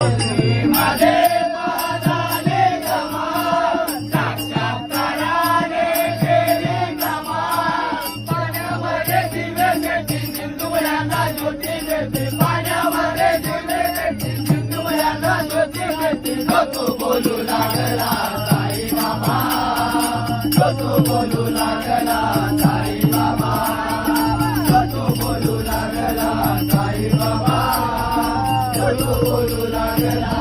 माझे महादाने कमाल, साक्षात्काराने केली कमाल. पाण्यामध्ये दिवे पेटी सिंधुवरांना ज्योती देते, पाण्यामध्ये दिवे पेटी सिंधुवरांना ज्योती देते. तो बोलू लागला साई बाबा, तो बोलू लागला साई बाबा, तो बोलू लागला साई बाबा, तो बोलू लागला